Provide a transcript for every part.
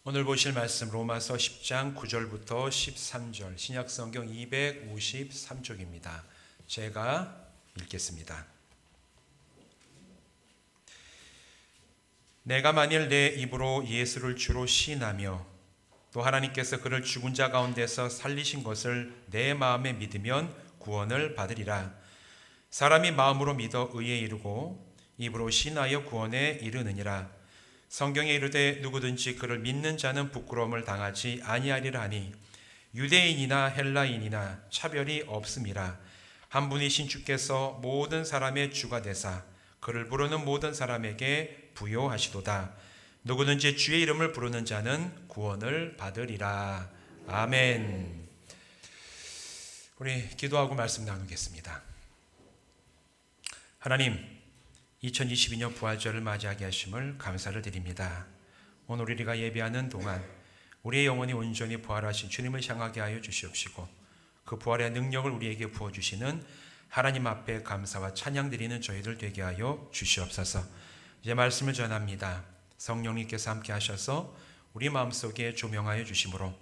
오늘 보실 말씀 로마서 10장 9절부터 13절 신약성경 253쪽입니다. 제가 읽겠습니다. 내가 만일 내 입으로 예수를 주로 시인하며 또 하나님께서 그를 죽은 자 가운데서 살리신 것을 내 마음에 믿으면 구원을 받으리라. 사람이 마음으로 믿어 의에 이르고 입으로 시인하여 구원에 이르느니라. 성경에 이르되 누구든지 그를 믿는 자는 부끄러움을 당하지 아니하리라 하니 유대인이나 헬라인이나 차별이 없음이라. 한 분이신 주께서 모든 사람의 주가 되사 그를 부르는 모든 사람에게 부요하시도다. 누구든지 주의 이름을 부르는 자는 구원을 받으리라. 아멘. 우리 기도하고 말씀 나누겠습니다. 하나님, 2022년 부활절을 맞이하게 하심을 감사를 드립니다. 오늘 우리가 예배하는 동안 우리의 영혼이 온전히 부활하신 주님을 향하게 하여 주시옵시고 그 부활의 능력을 우리에게 부어주시는 하나님 앞에 감사와 찬양 드리는 저희들 되게 하여 주시옵소서. 이제 말씀을 전합니다. 성령님께서 함께 하셔서 우리 마음속에 조명하여 주심으로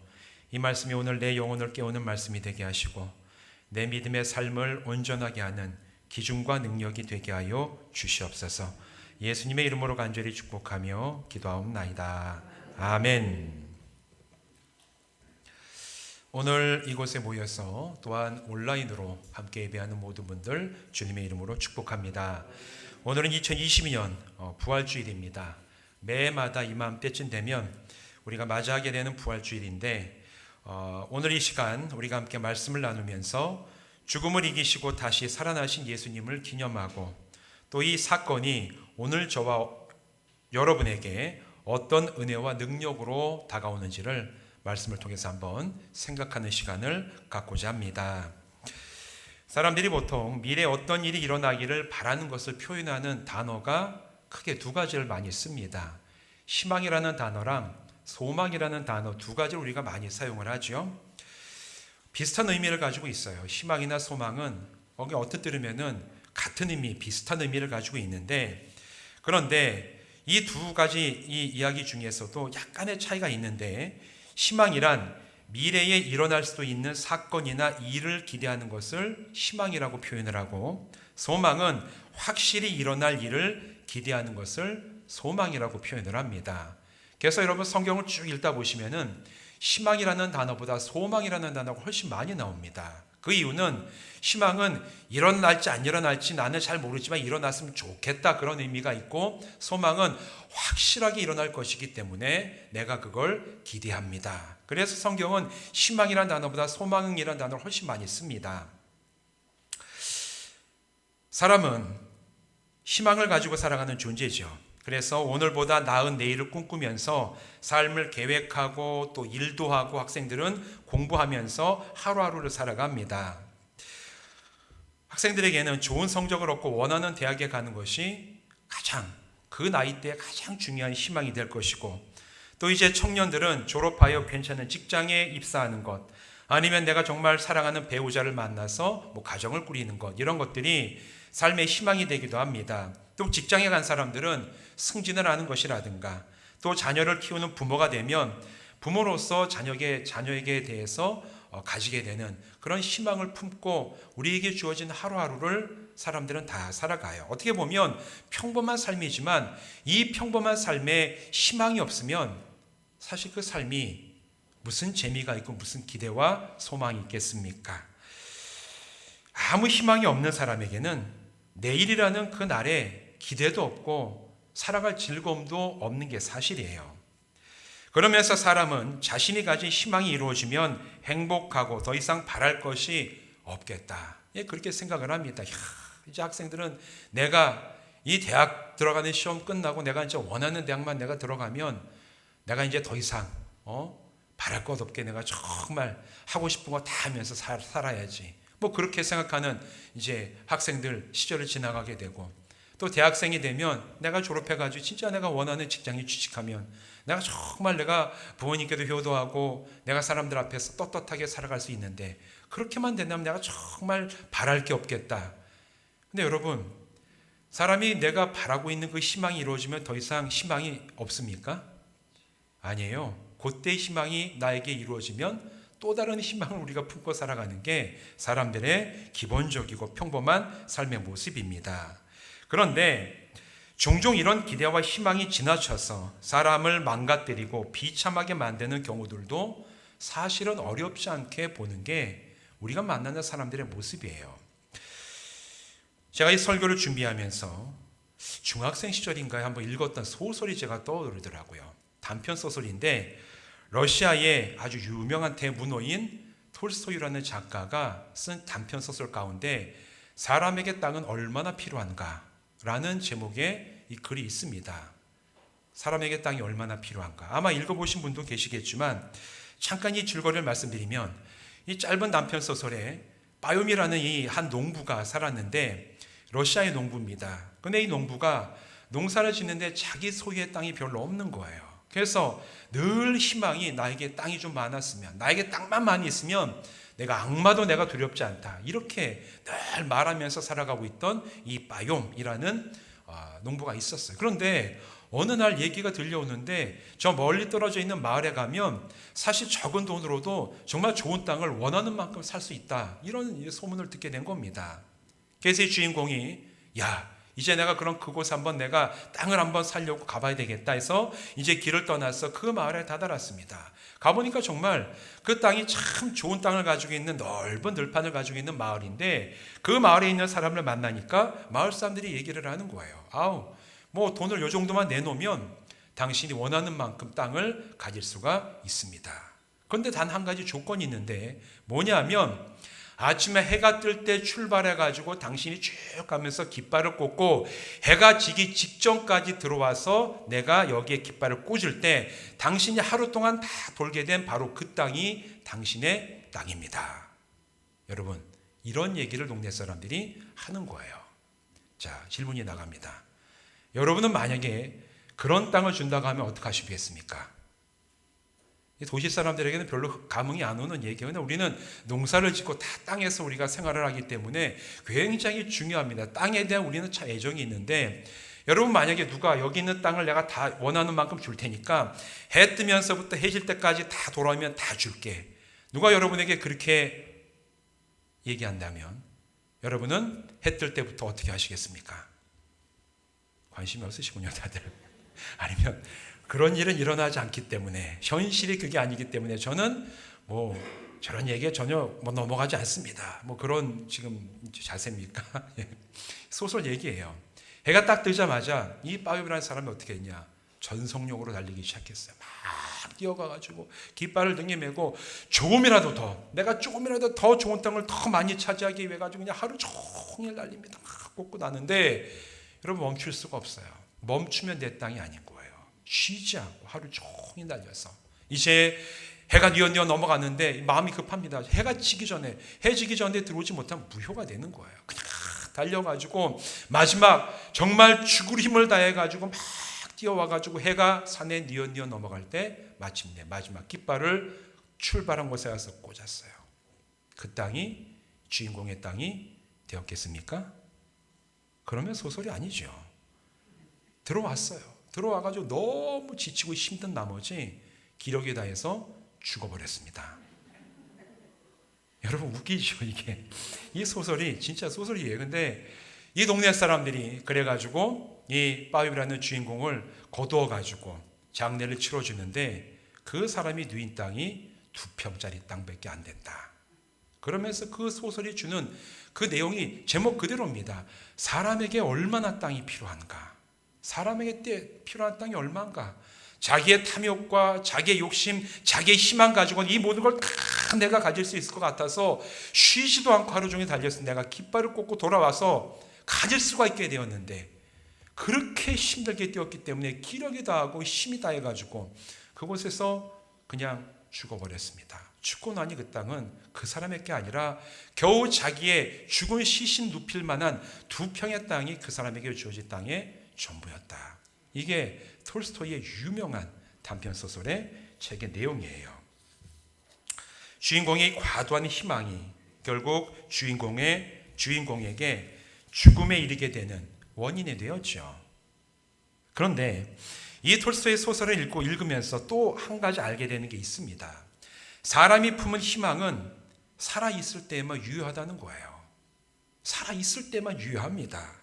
이 말씀이 오늘 내 영혼을 깨우는 말씀이 되게 하시고 내 믿음의 삶을 온전하게 하는 기준과 능력이 되게 하여 주시옵소서. 예수님의 이름으로 간절히 축복하며 기도하옵나이다. 아멘. 오늘 이곳에 모여서 또한 온라인으로 함께 예배하는 모든 분들 주님의 이름으로 축복합니다. 오늘은 2022년 부활주일입니다. 매해마다 이맘때쯤 되면 우리가 맞이하게 되는 부활주일인데 오늘 이 시간 우리가 함께 말씀을 나누면서 죽음을 이기시고 다시 살아나신 예수님을 기념하고 또 이 사건이 오늘 저와 여러분에게 어떤 은혜와 능력으로 다가오는지를 말씀을 통해서 한번 생각하는 시간을 갖고자 합니다. 사람들이 보통 미래에 어떤 일이 일어나기를 바라는 것을 표현하는 단어가 크게 두 가지를 많이 씁니다. 희망이라는 단어랑 소망이라는 단어 두 가지를 우리가 많이 사용을 하죠. 비슷한 의미를 가지고 있어요. 희망이나 소망은 어떻게 들으면은 같은 의미, 비슷한 의미를 가지고 있는데 그런데 이 두 가지 이 이야기 중에서도 약간의 차이가 있는데 희망이란 미래에 일어날 수도 있는 사건이나 일을 기대하는 것을 희망이라고 표현을 하고 소망은 확실히 일어날 일을 기대하는 것을 소망이라고 표현을 합니다. 그래서 여러분 성경을 쭉 읽다 보시면은 희망이라는 단어보다 소망이라는 단어가 훨씬 많이 나옵니다. 그 이유는 희망은 일어날지 안 일어날지 나는 잘 모르지만 일어났으면 좋겠다 그런 의미가 있고 소망은 확실하게 일어날 것이기 때문에 내가 그걸 기대합니다. 그래서 성경은 희망이라는 단어보다 소망이라는 단어를 훨씬 많이 씁니다. 사람은 희망을 가지고 살아가는 존재죠. 그래서 오늘보다 나은 내일을 꿈꾸면서 삶을 계획하고 또 일도 하고 학생들은 공부하면서 하루하루를 살아갑니다. 학생들에게는 좋은 성적을 얻고 원하는 대학에 가는 것이 그 나이대에 가장 중요한 희망이 될 것이고 또 이제 청년들은 졸업하여 괜찮은 직장에 입사하는 것 아니면 내가 정말 사랑하는 배우자를 만나서 가정을 꾸리는 것 이런 것들이 삶의 희망이 되기도 합니다. 또 직장에 간 사람들은 승진을 하는 것이라든가 또 자녀를 키우는 부모가 되면 부모로서 자녀에게 대해서 가지게 되는 그런 희망을 품고 우리에게 주어진 하루하루를 사람들은 다 살아가요. 어떻게 보면 평범한 삶이지만 이 평범한 삶에 희망이 없으면 사실 그 삶이 무슨 재미가 있고 무슨 기대와 소망이 있겠습니까? 아무 희망이 없는 사람에게는 내일이라는 그 날에 기대도 없고 살아갈 즐거움도 없는 게 사실이에요. 그러면서 사람은 자신이 가진 희망이 이루어지면 행복하고 더 이상 바랄 것이 없겠다. 그렇게 생각을 합니다. 이제 학생들은 내가 이 대학 들어가는 시험 끝나고 내가 이제 원하는 대학만 내가 들어가면 내가 이제 더 이상 바랄 것 없게 내가 정말 하고 싶은 거 다 하면서 살아야지. 그렇게 생각하는 이제 학생들 시절을 지나가게 되고 또 대학생이 되면 내가 졸업해가지고 진짜 내가 원하는 직장에 취직하면 내가 정말 내가 부모님께도 효도하고 내가 사람들 앞에서 떳떳하게 살아갈 수 있는데 그렇게만 된다면 내가 정말 바랄 게 없겠다. 근데 여러분 사람이 내가 바라고 있는 그 희망이 이루어지면 더 이상 희망이 없습니까? 아니에요. 그때의 희망이 나에게 이루어지면 또 다른 희망을 우리가 품고 살아가는 게 사람들의 기본적이고 평범한 삶의 모습입니다. 그런데 종종 이런 기대와 희망이 지나쳐서 사람을 망가뜨리고 비참하게 만드는 경우들도 사실은 어렵지 않게 보는 게 우리가 만나는 사람들의 모습이에요. 제가 이 설교를 준비하면서 중학생 시절인가에 한번 읽었던 소설이 제가 떠오르더라고요. 단편 소설인데 러시아의 아주 유명한 대문호인 톨스토이라는 작가가 쓴 단편 소설 가운데 사람에게 땅은 얼마나 필요한가 라는 제목의 이 글이 있습니다. 사람에게 땅이 얼마나 필요한가. 아마 읽어보신 분도 계시겠지만 잠깐 이 줄거리를 말씀드리면 이 짧은 단편 소설에 빠요미라는 이 한 농부가 살았는데 러시아의 농부입니다. 근데 이 농부가 농사를 짓는데 자기 소유의 땅이 별로 없는 거예요. 그래서 늘 희망이 나에게 땅이 좀 많았으면, 나에게 땅만 많이 있으면 내가 악마도 내가 두렵지 않다. 이렇게 늘 말하면서 살아가고 있던 이 빠욤이라는 농부가 있었어요. 그런데 어느 날 얘기가 들려오는데 저 멀리 떨어져 있는 마을에 가면 사실 적은 돈으로도 정말 좋은 땅을 원하는 만큼 살 수 있다. 이런 소문을 듣게 된 겁니다. 그래서 이 주인공이 이제 내가 그럼 그곳에 한번 내가 땅을 한번 살려고 가봐야 되겠다 해서 이제 길을 떠나서 그 마을에 다다랐습니다. 가보니까 정말 그 땅이 참 좋은 땅을 가지고 있는 넓은 들판을 가지고 있는 마을인데 그 마을에 있는 사람을 만나니까 마을 사람들이 얘기를 하는 거예요. 뭐 돈을 요 정도만 내놓으면 당신이 원하는 만큼 땅을 가질 수가 있습니다. 그런데 단 한 가지 조건이 있는데 뭐냐면 아침에 해가 뜰 때 출발해가지고 당신이 쭉 가면서 깃발을 꽂고 해가 지기 직전까지 들어와서 내가 여기에 깃발을 꽂을 때 당신이 하루 동안 다 돌게 된 바로 그 땅이 당신의 땅입니다. 여러분, 이런 얘기를 동네 사람들이 하는 거예요. 자, 질문이 나갑니다. 여러분은 만약에 그런 땅을 준다고 하면 어떻게 하시겠습니까? 도시 사람들에게는 별로 감흥이 안 오는 얘기예요. 우리는 농사를 짓고 다 땅에서 우리가 생활을 하기 때문에 굉장히 중요합니다. 땅에 대한 우리는 참 애정이 있는데 여러분 만약에 누가 여기 있는 땅을 내가 다 원하는 만큼 줄 테니까 해 뜨면서부터 해 질 때까지 다 돌아오면 다 줄게. 누가 여러분에게 그렇게 얘기한다면 여러분은 해 뜰 때부터 어떻게 하시겠습니까? 관심이 없으시군요, 다들. 아니면 그런 일은 일어나지 않기 때문에 현실이 그게 아니기 때문에 저는 뭐 저런 얘기에 전혀 넘어가지 않습니다. 뭐 그런 지금 자세입니까? 소설 얘기예요. 해가 딱 뜨자마자 이 빠욤이라는 사람이 어떻게 했냐? 전속력으로 달리기 시작했어요. 막 뛰어가가지고 깃발을 등에 메고 내가 조금이라도 더 좋은 땅을 더 많이 차지하기 위해 가지고 그냥 하루 종일 달립니다. 막 꽂고 나는데 여러분 멈출 수가 없어요. 멈추면 내 땅이 아닌 거예요. 쉬지 않고 하루 종일 달려서 이제 해가 뉘어뉘어 넘어가는데 마음이 급합니다. 해가 지기 전에 들어오지 못하면 무효가 되는 거예요. 그냥 달려가지고 마지막 정말 죽을 힘을 다해가지고 막 뛰어와가지고 해가 산에 뉘어뉘어 넘어갈 때 마침내 마지막 깃발을 출발한 곳에 가서 꽂았어요. 그 땅이 주인공의 땅이 되었겠습니까? 그러면 소설이 아니죠. 들어와가지고 너무 지치고 힘든 나머지 기력이 다해서 죽어버렸습니다. 여러분 웃기죠 이게. 이 소설이 진짜 소설이에요. 근데 이 동네 사람들이 그래가지고 이 빠욤이라는 주인공을 거두어가지고 장례를 치러주는데 그 사람이 누인 땅이 2평짜리 땅밖에 안 된다. 그러면서 그 소설이 주는 그 내용이 제목 그대로입니다. 사람에게 얼마나 땅이 필요한가? 사람에게 필요한 땅이 얼마인가? 자기의 탐욕과 자기의 욕심, 자기의 희망 가지고는 이 모든 걸 다 내가 가질 수 있을 것 같아서 쉬지도 않고 하루 종일 달려서 내가 깃발을 꽂고 돌아와서 가질 수가 있게 되었는데 그렇게 힘들게 뛰었기 때문에 기력이 다하고 힘이 다해가지고 그곳에서 그냥 죽어버렸습니다. 죽고 나니 그 땅은 그 사람에게 아니라 겨우 자기의 죽은 시신 눕힐 만한 2평의 땅이 그 사람에게 주어진 땅의 전부였다. 이게 톨스토이의 유명한 단편소설의 책의 내용이에요. 주인공의 과도한 희망이 결국 주인공에게 죽음에 이르게 되는 원인이 되었죠. 그런데 이 톨스토이의 소설을 읽으면서 또 한 가지 알게 되는 게 있습니다. 사람이 품은 희망은 살아있을 때만 유효하다는 거예요. 살아있을 때만 유효합니다.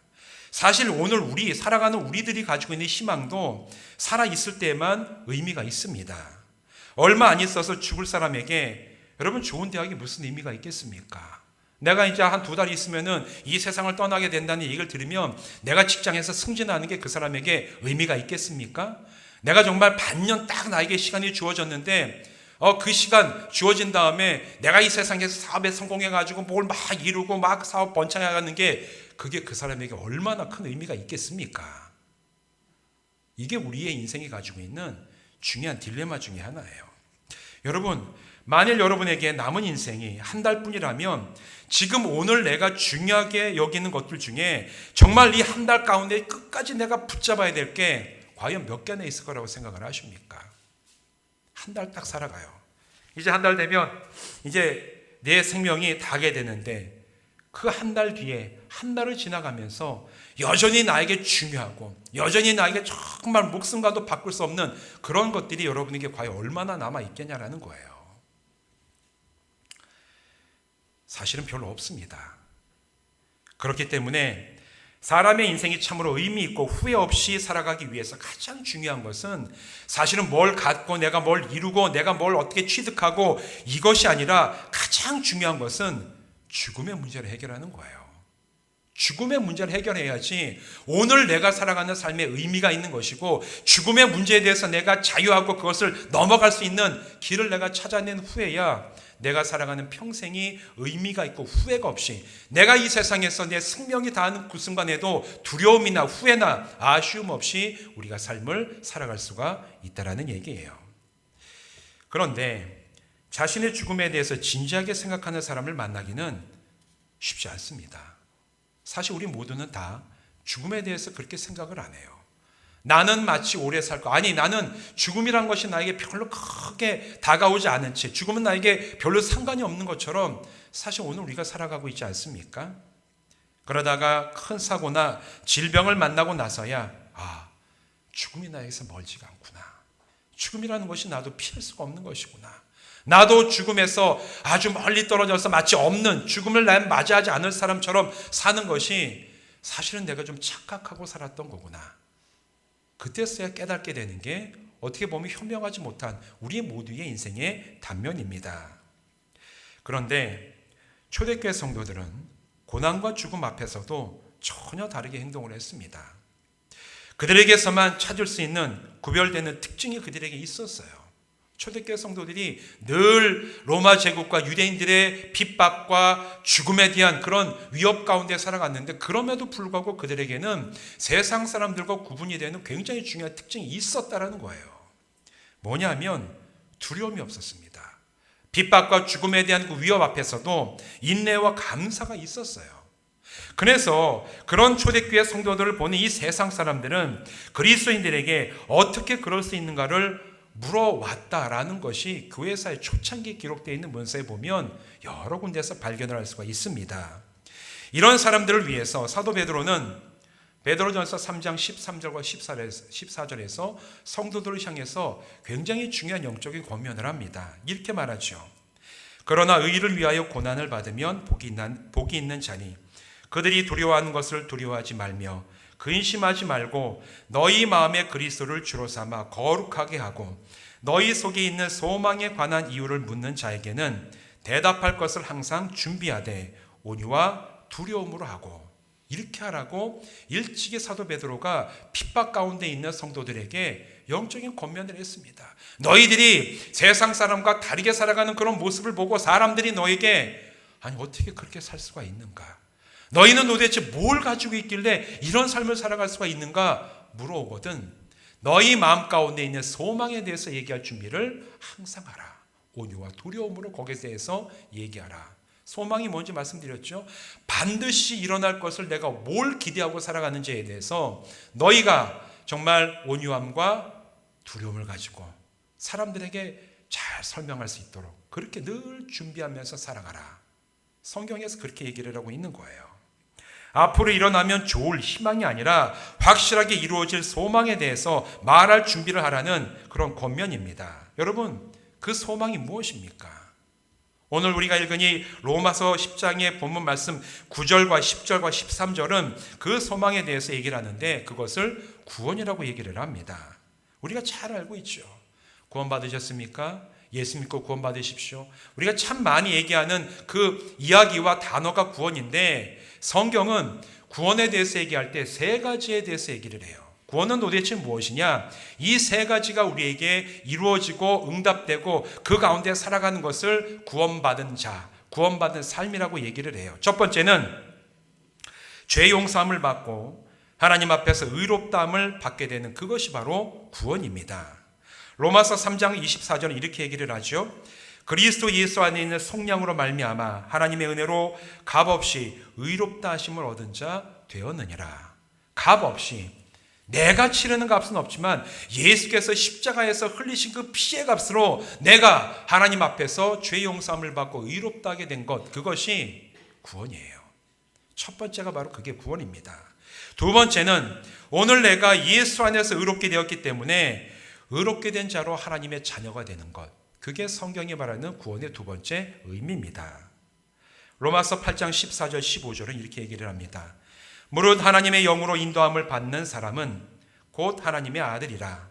사실 오늘 살아가는 우리들이 가지고 있는 희망도 살아있을 때만 의미가 있습니다. 얼마 안 있어서 죽을 사람에게 여러분 좋은 대학이 무슨 의미가 있겠습니까? 내가 이제 한 2달 있으면은 이 세상을 떠나게 된다는 얘기를 들으면 내가 직장에서 승진하는 게 그 사람에게 의미가 있겠습니까? 내가 정말 반년 딱 나에게 시간이 주어졌는데 그 시간 주어진 다음에 내가 이 세상에서 사업에 성공해가지고 뭘 막 이루고 막 사업 번창해가는 게 그게 그 사람에게 얼마나 큰 의미가 있겠습니까? 이게 우리의 인생이 가지고 있는 중요한 딜레마 중에 하나예요. 여러분, 만일 여러분에게 남은 인생이 한 달뿐이라면 지금 오늘 내가 중요하게 여기는 것들 중에 정말 이 한 달 가운데 끝까지 내가 붙잡아야 될 게 과연 몇 개나 있을 거라고 생각을 하십니까? 한 달 딱 살아가요. 이제 한 달 되면 이제 내 생명이 다게 되는데 그 한 달 뒤에 한 달을 지나가면서 여전히 나에게 중요하고 여전히 나에게 정말 목숨과도 바꿀 수 없는 그런 것들이 여러분에게 과연 얼마나 남아있겠냐라는 거예요. 사실은 별로 없습니다. 그렇기 때문에 사람의 인생이 참으로 의미 있고 후회 없이 살아가기 위해서 가장 중요한 것은 사실은 뭘 갖고 내가 뭘 이루고 내가 뭘 어떻게 취득하고 이것이 아니라 가장 중요한 것은 죽음의 문제를 해결하는 거예요. 죽음의 문제를 해결해야지 오늘 내가 살아가는 삶에 의미가 있는 것이고 죽음의 문제에 대해서 내가 자유하고 그것을 넘어갈 수 있는 길을 내가 찾아낸 후에야 내가 살아가는 평생이 의미가 있고 후회가 없이 내가 이 세상에서 내 생명이 다하는 그 순간에도 두려움이나 후회나 아쉬움 없이 우리가 삶을 살아갈 수가 있다라는 얘기예요. 그런데 자신의 죽음에 대해서 진지하게 생각하는 사람을 만나기는 쉽지 않습니다. 사실 우리 모두는 다 죽음에 대해서 그렇게 생각을 안 해요. 나는 마치 오래 살 거. 아니, 나는 죽음이란 것이 나에게 별로 크게 다가오지 않은 채 죽음은 나에게 별로 상관이 없는 것처럼 사실 오늘 우리가 살아가고 있지 않습니까? 그러다가 큰 사고나 질병을 만나고 나서야 죽음이 나에게서 멀지가 않구나. 죽음이라는 것이 나도 피할 수가 없는 것이구나. 나도 죽음에서 아주 멀리 떨어져서 마치 없는 죽음을 난 맞이하지 않을 사람처럼 사는 것이 사실은 내가 좀 착각하고 살았던 거구나. 그때서야 깨닫게 되는 게 어떻게 보면 현명하지 못한 우리 모두의 인생의 단면입니다. 그런데 초대교회 성도들은 고난과 죽음 앞에서도 전혀 다르게 행동을 했습니다. 그들에게서만 찾을 수 있는 구별되는 특징이 그들에게 있었어요. 초대교회 성도들이 늘 로마 제국과 유대인들의 핍박과 죽음에 대한 그런 위협 가운데 살아갔는데 그럼에도 불구하고 그들에게는 세상 사람들과 구분이 되는 굉장히 중요한 특징이 있었다라는 거예요. 뭐냐면 두려움이 없었습니다. 핍박과 죽음에 대한 그 위협 앞에서도 인내와 감사가 있었어요. 그래서 그런 초대교회 성도들을 보는 이 세상 사람들은 그리스도인들에게 어떻게 그럴 수 있는가를 물어왔다라는 것이 교회사의 초창기에 기록되어 있는 문서에 보면 여러 군데서 발견을 할 수가 있습니다. 이런 사람들을 위해서 사도 베드로는 베드로전서 3장 13절과 14절에서 성도들을 향해서 굉장히 중요한 영적인 권면을 합니다. 이렇게 말하죠. 그러나 의를 위하여 고난을 받으면 복이 있는 자니 그들이 두려워하는 것을 두려워하지 말며 근심하지 말고 너희 마음에 그리스도를 주로 삼아 거룩하게 하고 너희 속에 있는 소망에 관한 이유를 묻는 자에게는 대답할 것을 항상 준비하되 온유와 두려움으로 하고 이렇게 하라고 일찍이 사도 베드로가 핍박 가운데 있는 성도들에게 영적인 권면을 했습니다. 너희들이 세상 사람과 다르게 살아가는 그런 모습을 보고 사람들이 너에게 아니 어떻게 그렇게 살 수가 있는가? 너희는 도대체 뭘 가지고 있길래 이런 삶을 살아갈 수가 있는가 물어오거든 너희 마음 가운데 있는 소망에 대해서 얘기할 준비를 항상 하라. 온유와 두려움으로 거기에 대해서 얘기하라. 소망이 뭔지 말씀드렸죠. 반드시 일어날 것을 내가 뭘 기대하고 살아가는지에 대해서 너희가 정말 온유함과 두려움을 가지고 사람들에게 잘 설명할 수 있도록 그렇게 늘 준비하면서 살아가라. 성경에서 그렇게 얘기를 하고 있는 거예요. 앞으로 일어나면 좋을 희망이 아니라 확실하게 이루어질 소망에 대해서 말할 준비를 하라는 그런 권면입니다. 여러분, 그 소망이 무엇입니까? 오늘 우리가 읽은 이 로마서 10장의 본문 말씀 9절과 10절과 13절은 그 소망에 대해서 얘기를 하는데 그것을 구원이라고 얘기를 합니다. 우리가 잘 알고 있죠. 구원 받으셨습니까? 예수 믿고 구원 받으십시오. 우리가 참 많이 얘기하는 그 이야기와 단어가 구원인데 성경은 구원에 대해서 얘기할 때 세 가지에 대해서 얘기를 해요. 구원은 도대체 무엇이냐? 이 세 가지가 우리에게 이루어지고 응답되고 그 가운데 살아가는 것을 구원받은 자, 구원받은 삶이라고 얘기를 해요. 첫 번째는 죄 용서함을 받고 하나님 앞에서 의롭다함을 받게 되는 그것이 바로 구원입니다. 로마서 3장 24절은 이렇게 얘기를 하죠. 그리스도 예수 안에 있는 속량으로 말미암아 하나님의 은혜로 값없이 의롭다 하심을 얻은 자 되었느니라. 값없이, 내가 치르는 값은 없지만 예수께서 십자가에서 흘리신 그 피의 값으로 내가 하나님 앞에서 죄 용서함을 받고 의롭다 하게 된 것, 그것이 구원이에요. 첫 번째가 바로 그게 구원입니다. 두 번째는 오늘 내가 예수 안에서 의롭게 되었기 때문에 의롭게 된 자로 하나님의 자녀가 되는 것, 그게 성경이 말하는 구원의 두 번째 의미입니다. 로마서 8장 14절 15절은 이렇게 얘기를 합니다. 무릇 하나님의 영으로 인도함을 받는 사람은 곧 하나님의 아들이라.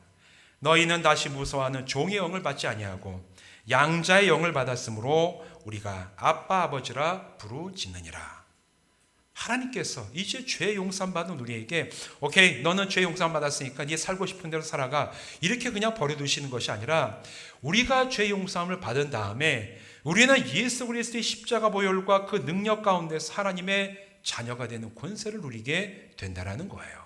너희는 다시 무서워하는 종의 영을 받지 아니하고 양자의 영을 받았으므로 우리가 아빠 아버지라 부르짖느니라. 하나님께서 이제 죄 용서함 받은 우리에게 오케이, 너는 죄 용서함 받았으니까 네 살고 싶은 대로 살아가, 이렇게 그냥 버려두시는 것이 아니라 우리가 죄 용서함을 받은 다음에 우리는 예수 그리스도의 십자가 보혈과 그 능력 가운데서 하나님의 자녀가 되는 권세를 누리게 된다는 거예요.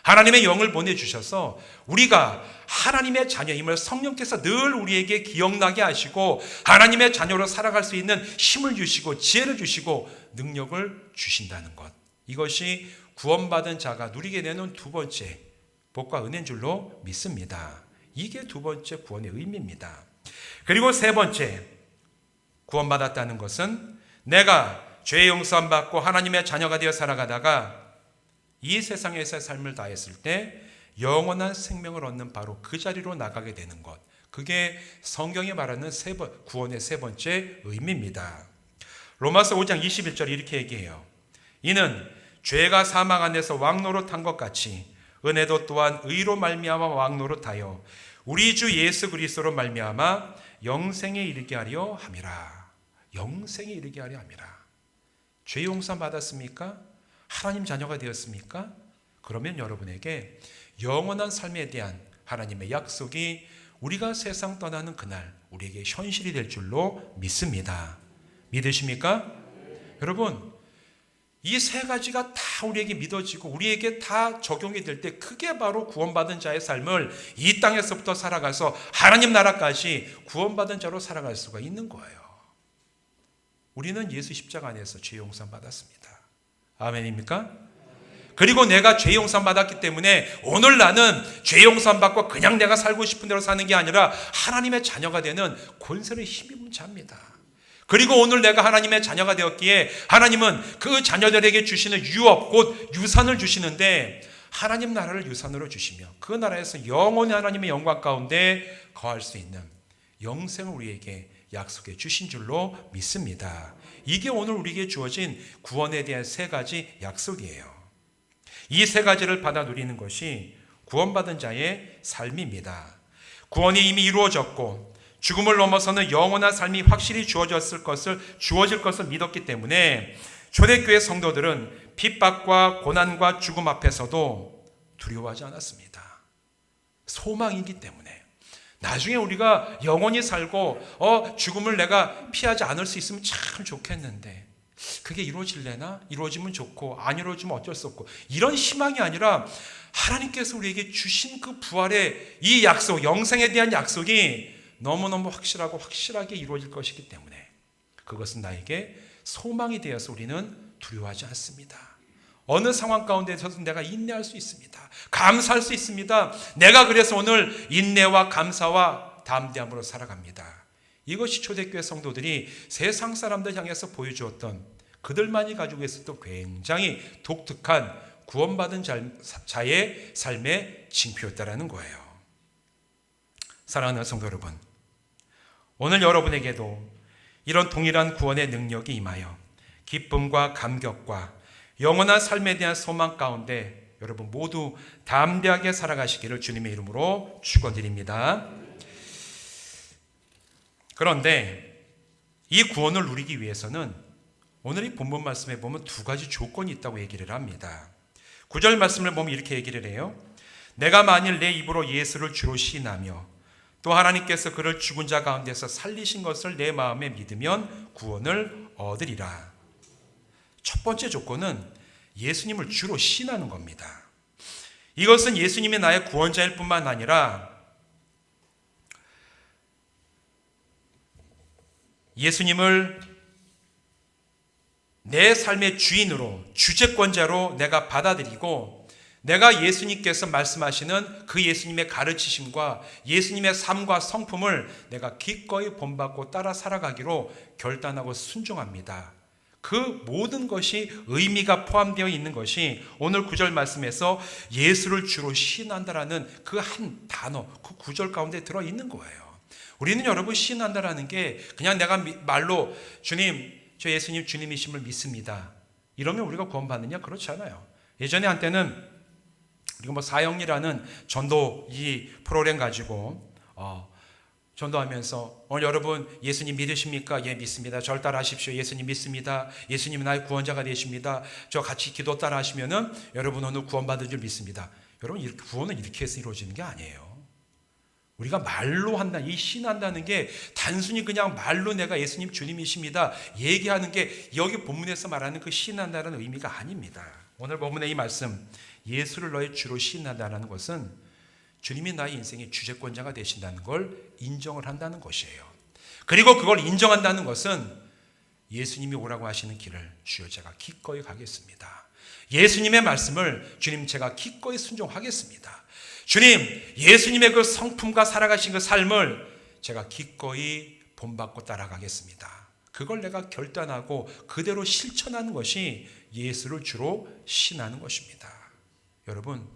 하나님의 영을 보내주셔서 우리가 하나님의 자녀임을 성령께서 늘 우리에게 기억나게 하시고 하나님의 자녀로 살아갈 수 있는 힘을 주시고 지혜를 주시고 능력을 주신다는 것, 이것이 구원받은 자가 누리게 되는 두 번째 복과 은혜인 줄로 믿습니다. 이게 두 번째 구원의 의미입니다. 그리고 세 번째, 구원받았다는 것은 내가 죄 용서함 받고 하나님의 자녀가 되어 살아가다가 이 세상에서의 삶을 다했을 때 영원한 생명을 얻는 바로 그 자리로 나가게 되는 것, 그게 성경이 말하는 구원의 세 번째 의미입니다. 로마서 5장 21절 이렇게 얘기해요. 이는 죄가 사망 안에서 왕노릇한 것 같이 은혜도 또한 의로 말미암아 왕노릇하여 우리 주 예수 그리스도로 말미암아 영생에 이르게 하려 함이라. 영생에 이르게 하려 함이라. 죄 용서 받았습니까? 하나님 자녀가 되었습니까? 그러면 여러분에게 영원한 삶에 대한 하나님의 약속이 우리가 세상 떠나는 그날 우리에게 현실이 될 줄로 믿습니다. 믿으십니까? 여러분, 이 세 가지가 다 우리에게 믿어지고 우리에게 다 적용이 될 때 그게 바로 구원받은 자의 삶을 이 땅에서부터 살아가서 하나님 나라까지 구원받은 자로 살아갈 수가 있는 거예요. 우리는 예수 십자가 안에서 죄 용서 받았습니다. 아멘입니까? 그리고 내가 죄 용서 받았기 때문에 오늘 나는 죄 용서 받고 그냥 내가 살고 싶은 대로 사는 게 아니라 하나님의 자녀가 되는 권세를 힘입은 자입니다. 그리고 오늘 내가 하나님의 자녀가 되었기에 하나님은 그 자녀들에게 주시는 유업, 곧 유산을 주시는데 하나님 나라를 유산으로 주시며 그 나라에서 영원히 하나님의 영광 가운데 거할 수 있는 영생을 우리에게 약속해 주신 줄로 믿습니다. 이게 오늘 우리에게 주어진 구원에 대한 세 가지 약속이에요. 이 세 가지를 받아 누리는 것이 구원받은 자의 삶입니다. 구원이 이미 이루어졌고 죽음을 넘어서는 영원한 삶이 확실히 주어질 것을 믿었기 때문에 초대교회 성도들은 핍박과 고난과 죽음 앞에서도 두려워하지 않았습니다. 소망이기 때문에. 나중에 우리가 영원히 살고 죽음을 내가 피하지 않을 수 있으면 참 좋겠는데 그게 이루어질래나? 이루어지면 좋고 안 이루어지면 어쩔 수 없고, 이런 희망이 아니라 하나님께서 우리에게 주신 그 부활의 이 약속, 영생에 대한 약속이 너무너무 확실하게 이루어질 것이기 때문에 그것은 나에게 소망이 되어서 우리는 두려워하지 않습니다. 어느 상황 가운데서도 내가 인내할 수 있습니다. 감사할 수 있습니다. 내가 그래서 오늘 인내와 감사와 담대함으로 살아갑니다. 이것이 초대교회 성도들이 세상 사람들 향해서 보여주었던 그들만이 가지고 있었던 굉장히 독특한 구원받은 자의 삶의 징표였다라는 거예요. 사랑하는 성도 여러분, 오늘 여러분에게도 이런 동일한 구원의 능력이 임하여 기쁨과 감격과 영원한 삶에 대한 소망 가운데 여러분 모두 담대하게 살아가시기를 주님의 이름으로 축원드립니다. 그런데 이 구원을 누리기 위해서는 오늘 이 본문 말씀에 보면 두 가지 조건이 있다고 얘기를 합니다. 9절 말씀을 보면 이렇게 얘기를 해요. 내가 만일 내 입으로 예수를 주로 시인하며 또 하나님께서 그를 죽은 자 가운데서 살리신 것을 내 마음에 믿으면 구원을 얻으리라. 첫 번째 조건은 예수님을 주로 시인하는 겁니다. 이것은 예수님이 나의 구원자일 뿐만 아니라 예수님을 내 삶의 주인으로, 주재권자로 내가 받아들이고 내가 예수님께서 말씀하시는 그 예수님의 가르치심과 예수님의 삶과 성품을 내가 기꺼이 본받고 따라 살아가기로 결단하고 순종합니다. 그 모든 것이 의미가 포함되어 있는 것이 오늘 9절 말씀에서 예수를 주로 시인한다라는 그 한 단어, 그 9절 가운데 들어있는 거예요. 우리는 여러분 시인한다라는 게 그냥 내가 말로 주님, 저 예수님 주님이심을 믿습니다. 이러면 우리가 구원받느냐? 그렇지 않아요. 예전에 한때는 우리가 사형리라는 전도 이 프로그램 가지고 전도하면서 오늘 여러분 예수님 믿으십니까? 예, 믿습니다. 절 따라하십시오. 예수님 믿습니다. 예수님은 나의 구원자가 되십니다. 저 같이 기도 따라 하시면은 여러분 오늘 구원받은 줄 믿습니다. 여러분 구원은 이렇게 해서 이루어지는 게 아니에요. 우리가 말로 한다, 이 신한다는 게 단순히 그냥 말로 내가 예수님 주님이십니다 얘기하는 게 여기 본문에서 말하는 그 신한다는 의미가 아닙니다. 오늘 본문의 이 말씀, 예수를 너의 주로 시인한다는 것은 주님이 나의 인생의 주재권자가 되신다는 걸 인정을 한다는 것이에요. 그리고 그걸 인정한다는 것은 예수님이 오라고 하시는 길을 주여 제가 기꺼이 가겠습니다. 예수님의 말씀을 주님 제가 기꺼이 순종하겠습니다. 주님, 예수님의 그 성품과 살아가신 그 삶을 제가 기꺼이 본받고 따라가겠습니다. 그걸 내가 결단하고 그대로 실천하는 것이 예수를 주로 신하는 것입니다. 여러분,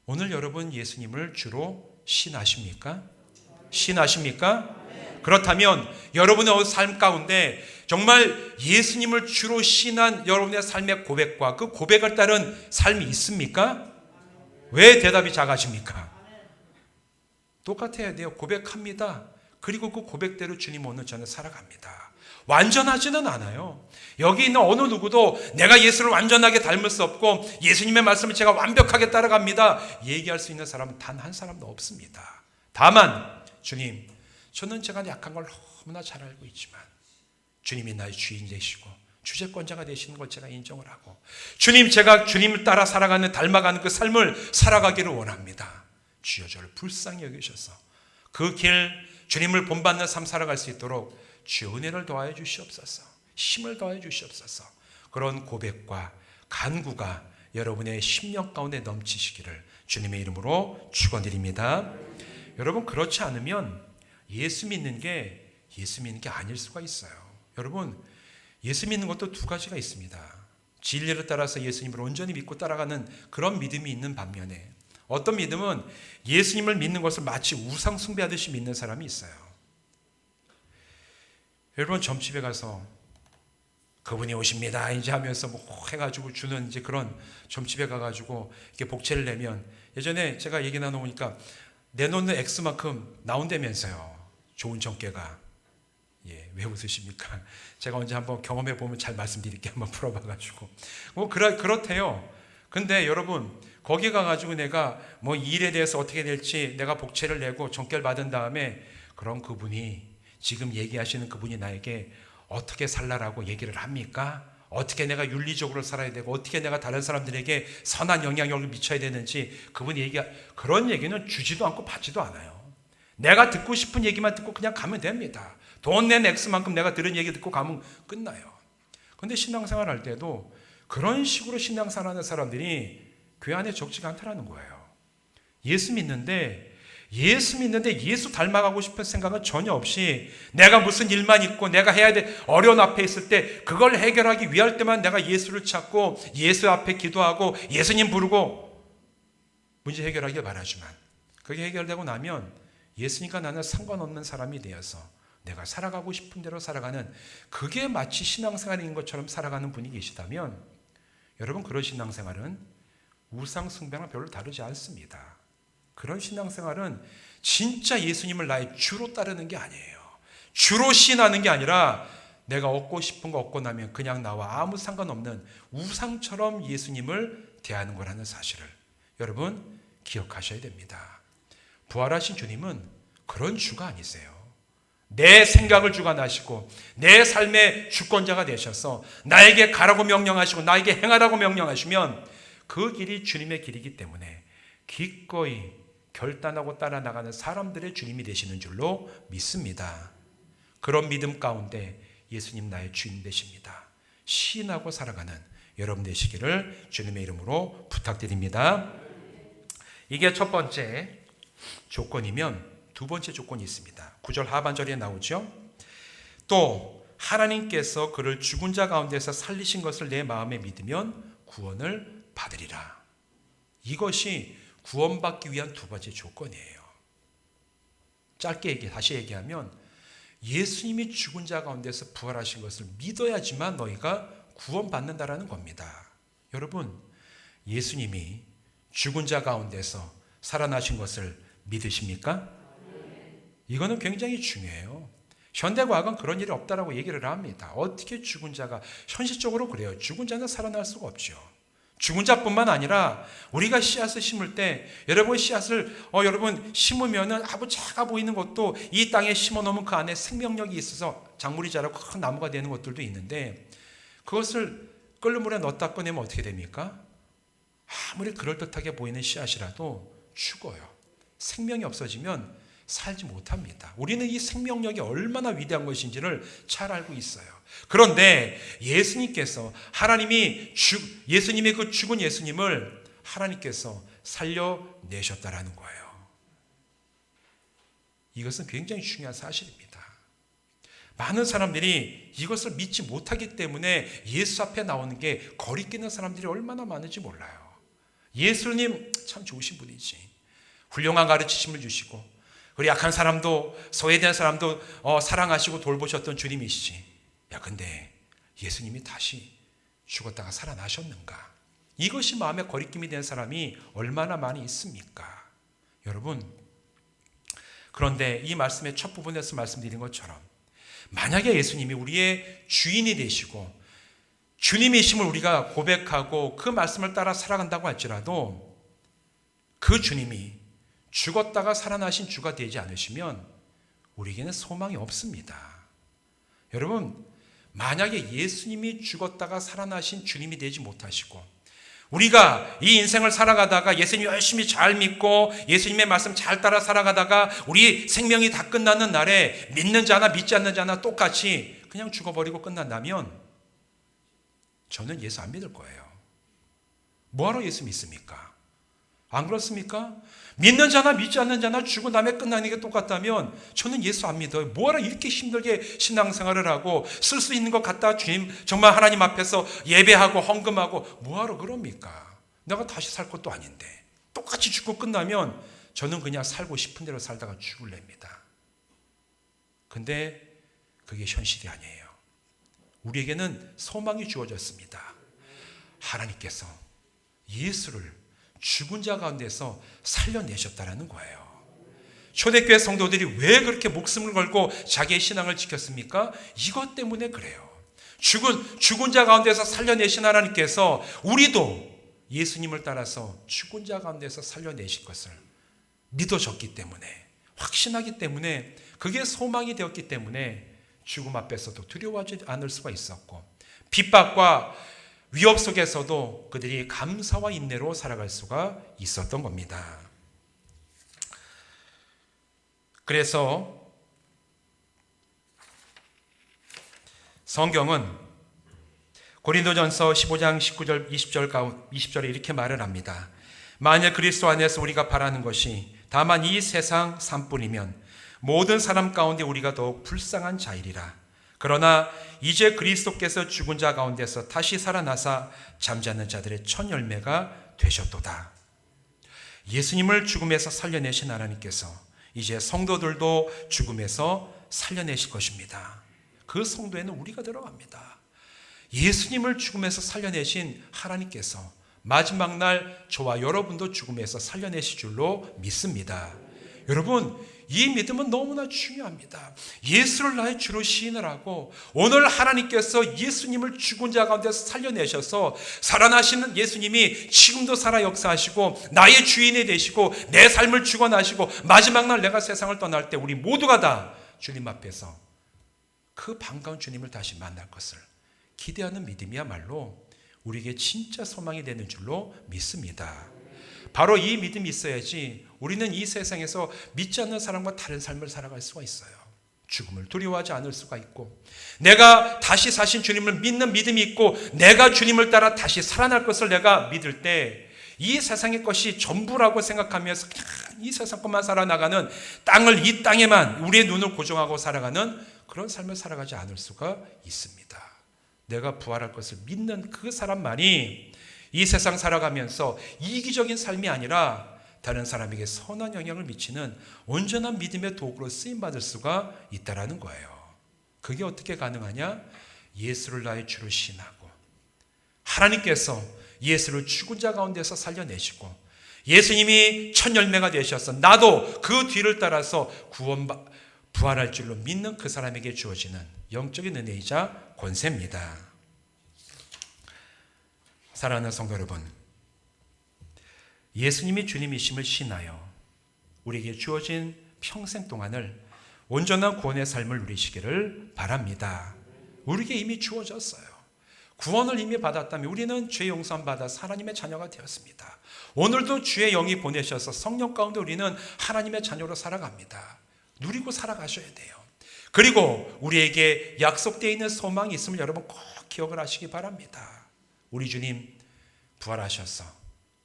오늘 여러분 예수님을 주로 신하십니까? 신하십니까? 그렇다면 여러분의 삶 가운데 정말 예수님을 주로 신한 여러분의 삶의 고백과 그 고백을 따른 삶이 있습니까? 왜 대답이 작아집니까? 똑같아야 돼요. 고백합니다. 그리고 그 고백대로 주님 오늘 저는 살아갑니다. 완전하지는 않아요. 여기 있는 어느 누구도 내가 예수를 완전하게 닮을 수 없고 예수님의 말씀을 제가 완벽하게 따라갑니다 얘기할 수 있는 사람은 단 한 사람도 없습니다. 다만 주님, 저는 제가 약한 걸 너무나 잘 알고 있지만 주님이 나의 주인 되시고 주재권자가 되시는 걸 제가 인정을 하고 주님, 제가 주님을 따라 살아가는, 닮아가는 그 삶을 살아가기를 원합니다. 주여 저를 불쌍히 여기셔서 그 길, 주님을 본받는 삶 살아갈 수 있도록 주여 은혜를 더하여 주시옵소서, 힘을 더하여 주시옵소서. 그런 고백과 간구가 여러분의 심령 가운데 넘치시기를 주님의 이름으로 축원드립니다. 여러분, 그렇지 않으면 예수 믿는 게 아닐 수가 있어요. 여러분, 예수 믿는 것도 두 가지가 있습니다. 진리를 따라서 예수님을 온전히 믿고 따라가는 그런 믿음이 있는 반면에 어떤 믿음은 예수님을 믿는 것을 마치 우상 숭배하듯이 믿는 사람이 있어요. 여러분, 점집에 가서 그분이 오십니다 이제 하면서 뭐 해가지고 주는 이제 그런 점집에 가가지고 이렇게 복채를 내면, 예전에 제가 얘기 나눠보니까 내놓는 액수만큼 나온다면서요. 좋은 정계가. 예, 왜 웃으십니까? 제가 언제 한번 경험해 보면 잘 말씀드릴게요. 한번 풀어봐가지고. 뭐 그렇대요. 근데 여러분, 거기 가가지고 내가 뭐 일에 대해서 어떻게 될지 내가 복채를 내고 정결 받은 다음에 그럼 그분이, 지금 얘기하시는 그분이 나에게 어떻게 살라라고 얘기를 합니까? 어떻게 내가 윤리적으로 살아야 되고 어떻게 내가 다른 사람들에게 선한 영향력을 미쳐야 되는지 그분이 그런 얘기는 주지도 않고 받지도 않아요. 내가 듣고 싶은 얘기만 듣고 그냥 가면 됩니다. 돈 낸 액수만큼 내가 들은 얘기 듣고 가면 끝나요. 그런데 신앙생활 할 때도 그런 식으로 신앙생활하는 사람들이 교회 안에 적지가 않다는 거예요. 예수 믿는데 예수 믿는데 예수 닮아가고 싶은 생각은 전혀 없이 내가 무슨 일만 있고 내가 해야 될 어려운 앞에 있을 때 그걸 해결하기 위할 때만 내가 예수를 찾고 예수 앞에 기도하고 예수님 부르고 문제 해결하길 바라지만 그게 해결되고 나면 예수님과 나는 상관없는 사람이 되어서 내가 살아가고 싶은 대로 살아가는 그게 마치 신앙생활인 것처럼 살아가는 분이 계시다면 여러분 그런 신앙생활은 우상 숭배랑 별로 다르지 않습니다. 그런 신앙생활은 진짜 예수님을 나의 주로 따르는 게 아니에요. 주로 신하는 게 아니라 내가 얻고 싶은 거 얻고 나면 그냥 나와 아무 상관없는 우상처럼 예수님을 대하는 거라는 사실을 여러분 기억하셔야 됩니다. 부활하신 주님은 그런 주가 아니세요. 내 생각을 주관하시고 내 삶의 주권자가 되셔서 나에게 가라고 명령하시고 나에게 행하라고 명령하시면 그 길이 주님의 길이기 때문에 기꺼이 결단하고 따라 나가는 사람들의 주님이 되시는 줄로 믿습니다. 그런 믿음 가운데 예수님 나의 주인 되십니다. 시인하고 살아가는 여러분 되시기를 주님의 이름으로 부탁드립니다. 이게 첫 번째 조건이면 두 번째 조건이 있습니다. 9절 하반절에 나오죠. 또 하나님께서 그를 죽은 자 가운데서 살리신 것을 내 마음에 믿으면 구원을 받으리라. 이것이 구원받기 위한 두 번째 조건이에요. 짧게 다시 얘기하면 예수님이 죽은 자 가운데서 부활하신 것을 믿어야지만 너희가 구원받는다라는 겁니다. 여러분 예수님이 죽은 자 가운데서 살아나신 것을 믿으십니까? 이거는 굉장히 중요해요. 현대과학은 그런 일이 없다라고 얘기를 합니다. 어떻게 죽은 자가 현실적으로 그래요. 죽은 자는 살아날 수가 없죠. 죽은 자뿐만 아니라 우리가 씨앗을 심을 때 여러분 씨앗을 여러분 심으면은 아주 작아 보이는 것도 이 땅에 심어 놓으면 그 안에 생명력이 있어서 작물이 자라고 큰 나무가 되는 것들도 있는데 그것을 끓는 물에 넣었다 꺼내면 어떻게 됩니까? 아무리 그럴듯하게 보이는 씨앗이라도 죽어요. 생명이 없어지면 살지 못합니다. 우리는 이 생명력이 얼마나 위대한 것인지를 잘 알고 있어요. 그런데 예수님께서 예수님의 그 죽은 예수님을 하나님께서 살려내셨다라는 거예요. 이것은 굉장히 중요한 사실입니다. 많은 사람들이 이것을 믿지 못하기 때문에 예수 앞에 나오는 게 거리끼는 사람들이 얼마나 많은지 몰라요. 예수님 참 좋으신 분이지. 훌륭한 가르치심을 주시고 우리 약한 사람도 소외된 사람도 사랑하시고 돌보셨던 주님이시지. 야 근데 예수님이 다시 죽었다가 살아나셨는가? 이것이 마음에 거리낌이 된 사람이 얼마나 많이 있습니까? 여러분 그런데 이 말씀의 첫 부분에서 말씀드린 것처럼 만약에 예수님이 우리의 주인이 되시고 주님이심을 우리가 고백하고 그 말씀을 따라 살아간다고 할지라도 그 주님이 죽었다가 살아나신 주가 되지 않으시면 우리에게는 소망이 없습니다. 여러분 만약에 예수님이 죽었다가 살아나신 주님이 되지 못하시고 우리가 이 인생을 살아가다가 예수님 열심히 잘 믿고 예수님의 말씀 잘 따라 살아가다가 우리 생명이 다 끝나는 날에 믿는 자나 믿지 않는 자나 똑같이 그냥 죽어버리고 끝난다면 저는 예수 안 믿을 거예요. 뭐하러 예수 믿습니까? 안 그렇습니까? 믿는 자나 믿지 않는 자나 죽은 다음에 끝나는 게 똑같다면 저는 예수 안 믿어요. 뭐하러 이렇게 힘들게 신앙생활을 하고 쓸 수 있는 것 갖다 주님 정말 하나님 앞에서 예배하고 헌금하고 뭐하러 그럽니까? 내가 다시 살 것도 아닌데 똑같이 죽고 끝나면 저는 그냥 살고 싶은 대로 살다가 죽을랍니다. 근데 그게 현실이 아니에요. 우리에게는 소망이 주어졌습니다. 하나님께서 예수를 죽은 자 가운데서 살려내셨다라는 거예요. 초대교회 성도들이 왜 그렇게 목숨을 걸고 자기의 신앙을 지켰습니까? 이것 때문에 그래요. 죽은 자 가운데서 살려내신 하나님께서 우리도 예수님을 따라서 죽은 자 가운데서 살려내실 것을 믿어졌기 때문에 확신하기 때문에 그게 소망이 되었기 때문에 죽음 앞에서도 두려워하지 않을 수가 있었고 핍박과 위협 속에서도 그들이 감사와 인내로 살아갈 수가 있었던 겁니다. 그래서 성경은 고린도전서 15장 19절 20절에 이렇게 말을 합니다. 만일 그리스도 안에서 우리가 바라는 것이 다만 이 세상 삶뿐이면 모든 사람 가운데 우리가 더욱 불쌍한 자이리라. 그러나 이제 그리스도께서 죽은 자 가운데서 다시 살아나사 잠자는 자들의 첫 열매가 되셨도다. 예수님을 죽음에서 살려내신 하나님께서 이제 성도들도 죽음에서 살려내실 것입니다. 그 성도에는 우리가 들어갑니다. 예수님을 죽음에서 살려내신 하나님께서 마지막 날 저와 여러분도 죽음에서 살려내실 줄로 믿습니다. 여러분, 이 믿음은 너무나 중요합니다. 예수를 나의 주로 시인을 하고 오늘 하나님께서 예수님을 죽은 자 가운데서 살려내셔서 살아나시는 예수님이 지금도 살아 역사하시고 나의 주인이 되시고 내 삶을 주관하시고 마지막 날 내가 세상을 떠날 때 우리 모두가 다 주님 앞에서 그 반가운 주님을 다시 만날 것을 기대하는 믿음이야말로 우리에게 진짜 소망이 되는 줄로 믿습니다. 바로 이 믿음이 있어야지 우리는 이 세상에서 믿지 않는 사람과 다른 삶을 살아갈 수가 있어요. 죽음을 두려워하지 않을 수가 있고, 내가 다시 사신 주님을 믿는 믿음이 있고, 내가 주님을 따라 다시 살아날 것을 내가 믿을 때 이 세상의 것이 전부라고 생각하면서 그냥 이 세상 것만 살아나가는, 땅을 이 땅에만 우리의 눈을 고정하고 살아가는 그런 삶을 살아가지 않을 수가 있습니다. 내가 부활할 것을 믿는 그 사람만이 이 세상 살아가면서 이기적인 삶이 아니라 다른 사람에게 선한 영향을 미치는 온전한 믿음의 도구로 쓰임받을 수가 있다는 거예요. 그게 어떻게 가능하냐? 예수를 나의 주로 신하고 하나님께서 예수를 죽은 자 가운데서 살려내시고 예수님이 첫 열매가 되셔서 나도 그 뒤를 따라서 부활할 줄로 믿는 그 사람에게 주어지는 영적인 은혜이자 권세입니다. 사랑하는 성도 여러분, 예수님이 주님이심을 신하여 우리에게 주어진 평생 동안을 온전한 구원의 삶을 누리시기를 바랍니다. 우리에게 이미 주어졌어요. 구원을 이미 받았다면 우리는 죄 용서함 받아 하나님의 자녀가 되었습니다. 오늘도 주의 영이 보내셔서 성령 가운데 우리는 하나님의 자녀로 살아갑니다. 누리고 살아가셔야 돼요. 그리고 우리에게 약속되어 있는 소망이 있음을 여러분 꼭 기억을 하시기 바랍니다. 우리 주님 부활하셔서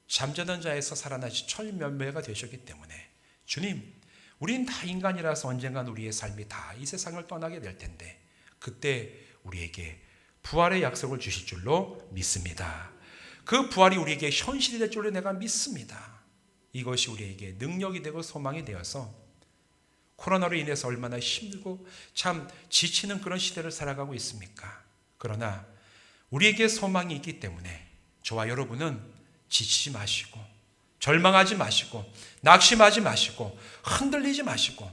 잠자던 자에서 살아나신 첫 열매가 되셨기 때문에 주님, 우린 다 인간이라서 언젠간 우리의 삶이 다 이 세상을 떠나게 될 텐데 그때 우리에게 부활의 약속을 주실 줄로 믿습니다. 그 부활이 우리에게 현실이 될 줄로 내가 믿습니다. 이것이 우리에게 능력이 되고 소망이 되어서 코로나로 인해서 얼마나 힘들고 참 지치는 그런 시대를 살아가고 있습니까? 그러나 우리에게 소망이 있기 때문에 저와 여러분은 지치지 마시고 절망하지 마시고 낙심하지 마시고 흔들리지 마시고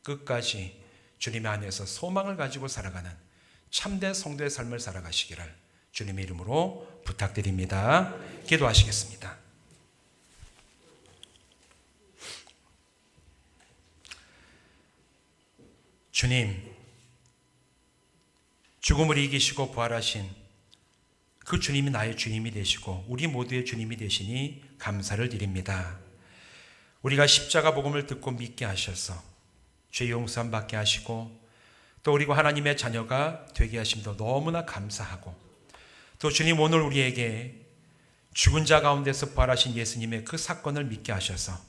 끝까지 주님 안에서 소망을 가지고 살아가는 참된 성도의 삶을 살아가시기를 주님의 이름으로 부탁드립니다. 기도하시겠습니다. 주님, 죽음을 이기시고 부활하신 그 주님이 나의 주님이 되시고 우리 모두의 주님이 되시니 감사를 드립니다. 우리가 십자가 복음을 듣고 믿게 하셔서 죄 용서함 받게 하시고 또 우리가 하나님의 자녀가 되게 하심도 너무나 감사하고 또 주님 오늘 우리에게 죽은 자 가운데서 부활하신 예수님의 그 사건을 믿게 하셔서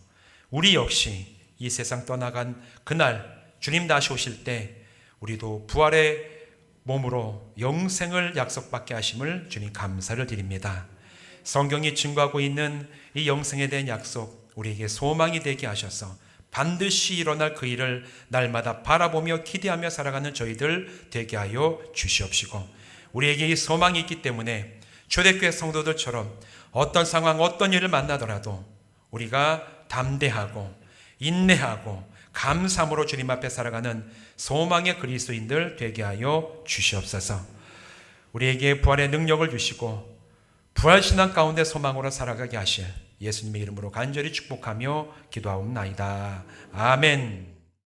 우리 역시 이 세상 떠나간 그날 주님 다시 오실 때 우리도 부활의 몸으로 영생을 약속받게 하심을 주님 감사를 드립니다. 성경이 증거하고 있는 이 영생에 대한 약속 우리에게 소망이 되게 하셔서 반드시 일어날 그 일을 날마다 바라보며 기대하며 살아가는 저희들 되게 하여 주시옵시고 우리에게 이 소망이 있기 때문에 초대교회 성도들처럼 어떤 상황 어떤 일을 만나더라도 우리가 담대하고 인내하고 감사함으로 주님 앞에 살아가는 소망의 그리스도인들 되게 하여 주시옵소서. 우리에게 부활의 능력을 주시고 부활신앙 가운데 소망으로 살아가게 하실 예수님의 이름으로 간절히 축복하며 기도하옵나이다. 아멘.